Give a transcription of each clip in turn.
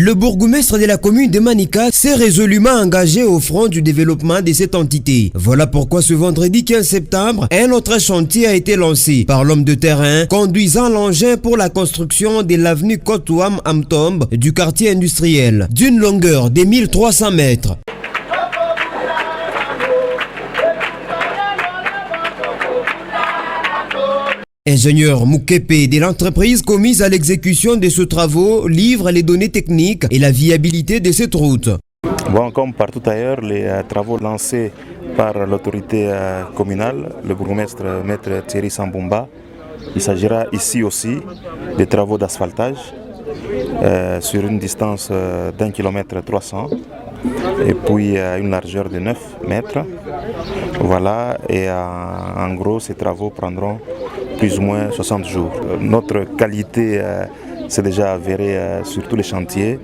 Le bourgmestre de la commune de Manika s'est résolument engagé au front du développement de cette entité. Voilà pourquoi ce vendredi 15 septembre, un autre chantier a été lancé par l'homme de terrain conduisant l'engin pour la construction de l'avenue Kotouam Amtombe du quartier industriel d'une longueur de 1300 mètres. Ingénieur Mukepe de l'entreprise commise à l'exécution de ce travaux livre les données techniques et la viabilité de cette route. Bon, comme partout ailleurs, les travaux lancés par l'autorité communale, le bourgmestre maître Thierry Sambumba, il s'agira ici aussi des travaux d'asphaltage sur une distance d'1 km 300 et puis une largeur de 9 mètres. Voilà, et en gros ces travaux prendront plus ou moins 60 jours. Notre qualité s'est déjà avérée sur tous les chantiers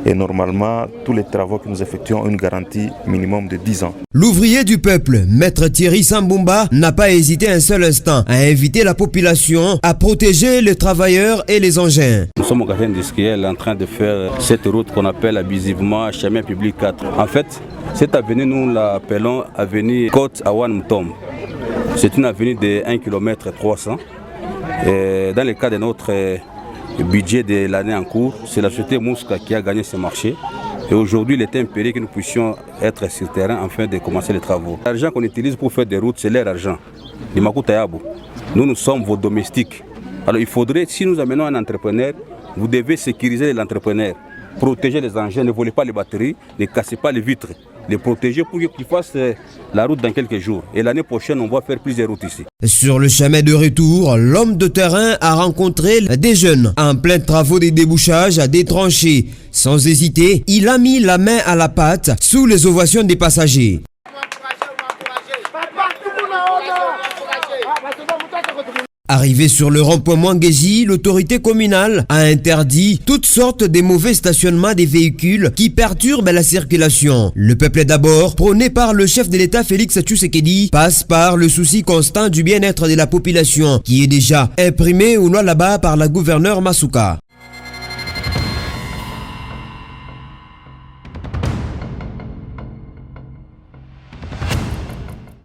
et normalement tous les travaux que nous effectuons ont une garantie minimum de 10 ans. L'ouvrier du peuple, maître Thierry Sambumba, n'a pas hésité un seul instant à inviter la population à protéger les travailleurs et les engins. Nous sommes au quartier industriel en train de faire cette route qu'on appelle abusivement chemin public 4. En fait, cette avenue, nous l'appelons avenue Côte Awan Mtom. C'est une avenue de 1 km 300. Et dans le cas de notre budget de l'année en cours, c'est la société Mouska qui a gagné ce marché. Et aujourd'hui, il est impéré que nous puissions être sur le terrain afin de commencer les travaux. L'argent qu'on utilise pour faire des routes, c'est leur argent. Nous sommes vos domestiques. Alors il faudrait, si nous amenons un entrepreneur, vous devez sécuriser l'entrepreneur. Protéger les engins, ne volez pas les batteries, ne cassez pas les vitres. Les protéger pour qu'ils fassent la route dans quelques jours. Et l'année prochaine, on va faire plusieurs routes ici. Sur le chemin de retour, l'homme de terrain a rencontré des jeunes en plein travaux de débouchage à des tranchées. Sans hésiter, il a mis la main à la pâte sous les ovations des passagers. Arrivé sur le rond-point Mwanguéji, l'autorité communale a interdit toutes sortes de mauvais stationnements des véhicules qui perturbent la circulation. Le peuple d'abord, prôné par le chef de l'État Félix Tshisekedi, passe par le souci constant du bien-être de la population qui est déjà imprimé au noir là-bas par la gouverneure Masuka.